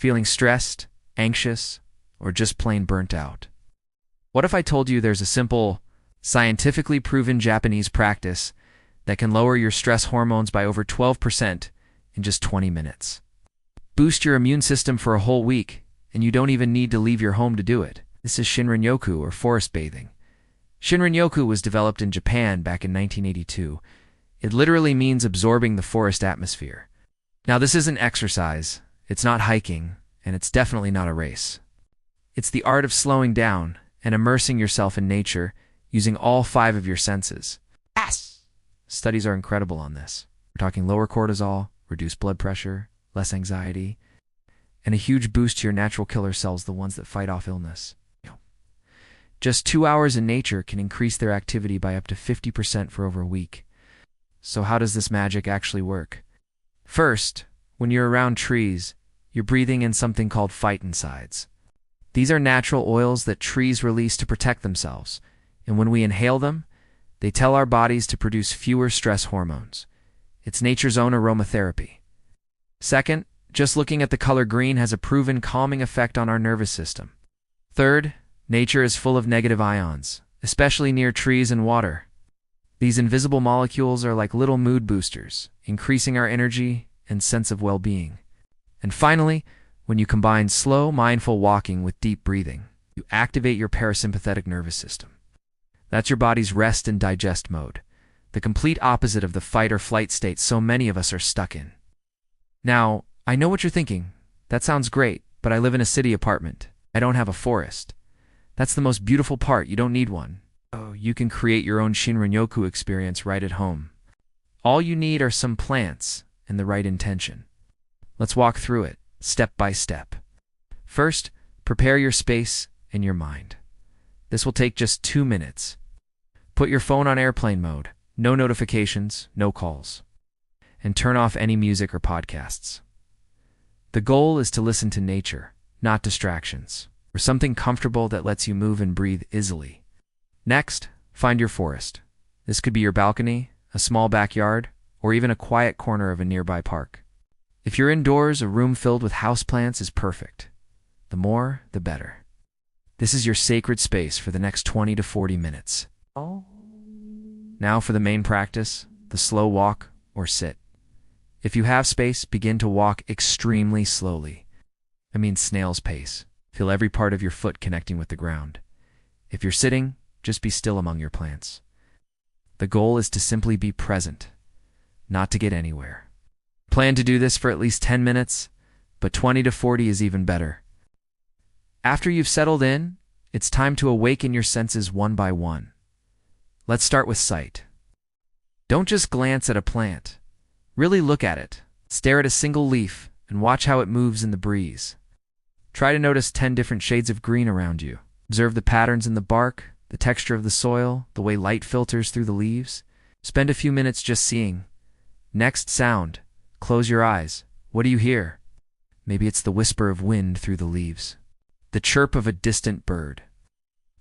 Feeling stressed, anxious, or just plain burnt out? What if I told you there's a simple, scientifically proven Japanese practice that can lower your stress hormones by over 12% in just 20 minutes? Boost your immune system for a whole week, and you don't even need to leave your home to do it. This is Shinrin Yoku, or forest bathing. Shinrin Yoku was developed in Japan back in 1982. It literally means absorbing the forest atmosphere. Now, this isn't exercise, it's not hiking, and it's definitely not a race. It's the art of slowing down and immersing yourself in nature using all 5 of your senses. Yes! Studies are incredible on this. We're talking lower cortisol, reduced blood pressure, less anxiety, and a huge boost to your natural killer cells, the ones that fight off illness. Just 2 hours in nature can increase their activity by up to 50% for over a week. So how does this magic actually work? First, when you're around trees, you're breathing in something called phytoncides. These are natural oils that trees release to protect themselves, and when we inhale them, they tell our bodies to produce fewer stress hormones. It's nature's own aromatherapy. Second, just looking at the color green has a proven calming effect on our nervous system. Third, nature is full of negative ions, especially near trees and water. These invisible molecules are like little mood boosters, increasing our energy and sense of well-being. And finally, when you combine slow, mindful walking with deep breathing, you activate your parasympathetic nervous system. That's your body's rest and digest mode, the complete opposite of the fight or flight state so many of us are stuck in. Now, I know what you're thinking. That sounds great, but I live in a city apartment. I don't have a forest. That's the most beautiful part. You don't need one. Oh, you can create your own Shinrin Yoku experience right at home. All you need are some plants and the right intention. Let's walk through it, step by step. First, prepare your space and your mind. This will take just 2 minutes. Put your phone on airplane mode, no notifications, no calls, and turn off any music or podcasts. The goal is to listen to nature, not distractions, or something comfortable that lets you move and breathe easily. Next, find your forest. This could be your balcony, a small backyard, or even a quiet corner of a nearby park. If you're indoors, a room filled with houseplants is perfect. The more, the better. This is your sacred space for the next 20 to 40 minutes. Now for the main practice, the slow walk or sit. If you have space, begin to walk extremely slowly. I mean snail's pace. Feel every part of your foot connecting with the ground. If you're sitting, just be still among your plants. The goal is to simply be present, not to get anywhere. Plan to do this for at least 10 minutes, but 20 to 40 is even better. After you've settled in, it's time to awaken your senses one by one. Let's start with sight. Don't just glance at a plant. Really look at it. Stare at a single leaf and watch how it moves in the breeze. Try to notice 10 different shades of green around you. Observe the patterns in the bark, the texture of the soil, the way light filters through the leaves. Spend a few minutes just seeing. Next, sound. Close your eyes. What do you hear? Maybe it's the whisper of wind through the leaves, the chirp of a distant bird,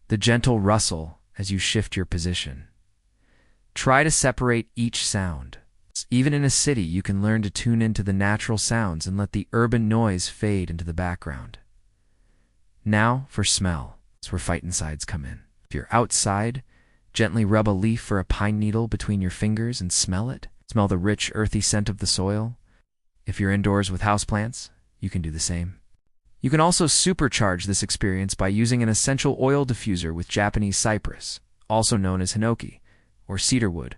the gentle rustle as you shift your position. Try to separate each sound. Even in a city, you can learn to tune into the natural sounds and let the urban noise fade into the background. Now for smell. That's where phytoncides come in. If you're outside, gently rub a leaf or a pine needle between your fingers and smell it. Smell the rich, earthy scent of the soil. If you're indoors with houseplants, you can do the same. You can also supercharge this experience by using an essential oil diffuser with Japanese cypress, also known as hinoki, or cedarwood,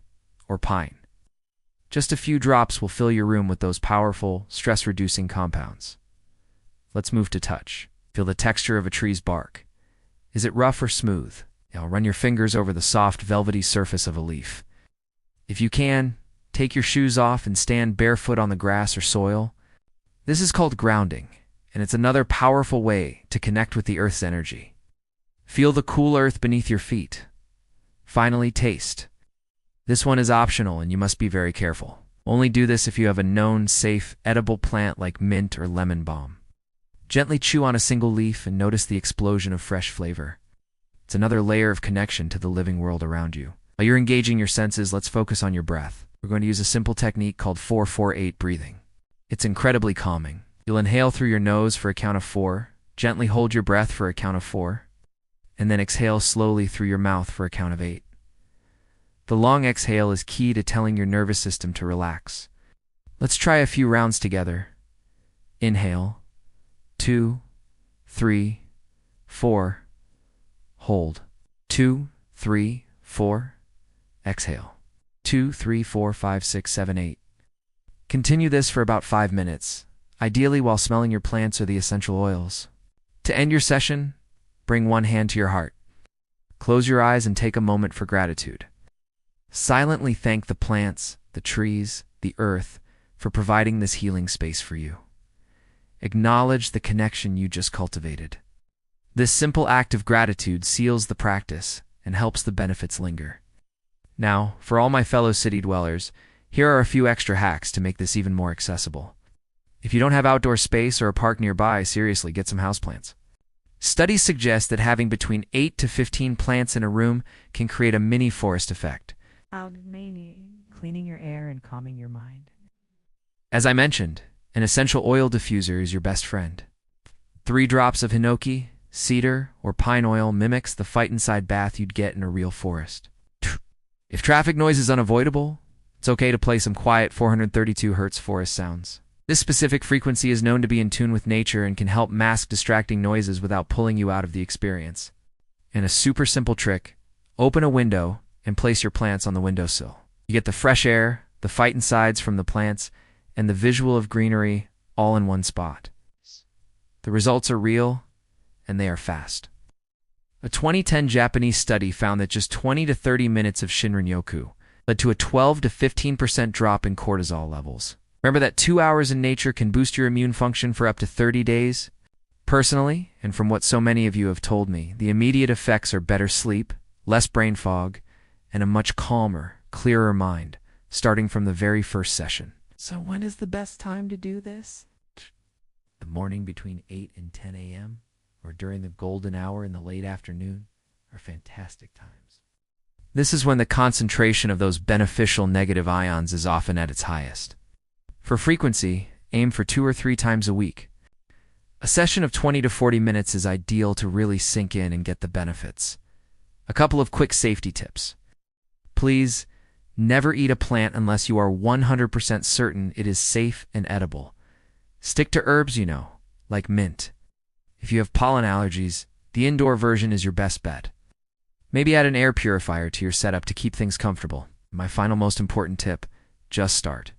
or pine. Just a few drops will fill your room with those powerful, stress-reducing compounds. Let's move to touch. Feel the texture of a tree's bark. Is it rough or smooth? Now run your fingers over the soft, velvety surface of a leaf. If you can, take your shoes off and stand barefoot on the grass or soil. This is called grounding, and it's another powerful way to connect with the earth's energy. Feel the cool earth beneath your feet. Finally, taste. This one is optional and you must be very careful. Only do this if you have a known, safe, edible plant like mint or lemon balm. Gently chew on a single leaf and notice the explosion of fresh flavor. It's another layer of connection to the living world around you. While you're engaging your senses, let's focus on your breath. We're going to use a simple technique called 4-4-8 breathing. It's incredibly calming. You'll inhale through your nose for a count of 4, gently hold your breath for a count of 4, and then exhale slowly through your mouth for a count of 8. The long exhale is key to telling your nervous system to relax. Let's try a few rounds together. Inhale, 2, 3, 4. Hold, 2, 3, 4. Exhale, 2, 3, 4, 5, 6, 7, 8. Continue this for about 5 minutes, ideally while smelling your plants or the essential oils. To end your session, bring one hand to your heart. Close your eyes and take a moment for gratitude. Silently thank the plants, the trees, the earth for providing this healing space for you. Acknowledge the connection you just cultivated. This simple act of gratitude seals the practice and helps the benefits linger. Now, for all my fellow city dwellers, here are a few extra hacks to make this even more accessible. If you don't have outdoor space or a park nearby, seriously, get some houseplants. Studies suggest that having between 8 to 15 plants in a room can create a mini forest effect, cleaning your air and calming your mind. As I mentioned, an essential oil diffuser is your best friend. 3 drops of hinoki, cedar, or pine oil mimics the fight-inside bath you'd get in a real forest. If traffic noise is unavoidable, it's okay to play some quiet 432 Hz forest sounds. This specific frequency is known to be in tune with nature and can help mask distracting noises without pulling you out of the experience. And a super simple trick, open a window and place your plants on the windowsill. You get the fresh air, the fight-insides from the plants, and the visual of greenery all in one spot. The results are real, and they are fast. A 2010 Japanese study found that just 20 to 30 minutes of Shinrin Yoku led to a 12 to 15% drop in cortisol levels. Remember that 2 hours in nature can boost your immune function for up to 30 days? Personally, and from what so many of you have told me, the immediate effects are better sleep, less brain fog, and a much calmer, clearer mind, starting from the very first session. So when is the best time to do this? The morning between 8 and 10 a.m. or during the golden hour in the late afternoon are fantastic times. This is when the concentration of those beneficial negative ions is often at its highest. For frequency, aim for 2 or 3 times a week. A session of 20 to 40 minutes is ideal to really sink in and get the benefits. A couple of quick safety tips. Please, never eat a plant unless you are 100% certain it is safe and edible. Stick to herbs you know, like mint. If you have pollen allergies, the indoor version is your best bet. Maybe add an air purifier to your setup to keep things comfortable. My final most important tip, just start.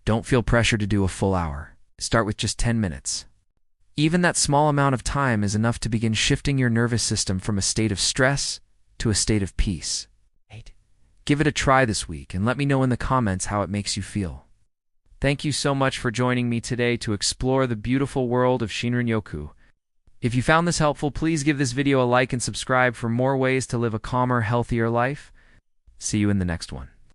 Don't feel pressure to do a full hour. Start with just 10 minutes. Even that small amount of time is enough to begin shifting your nervous system from a state of stress to a state of peace. Give it a try this week and let me know in the comments how it makes you feel. Thank you so much for joining me today to explore the beautiful world of Shinrin Yoku. If you found this helpful, please give this video a like and subscribe for more ways to live a calmer, healthier life. See you in the next one.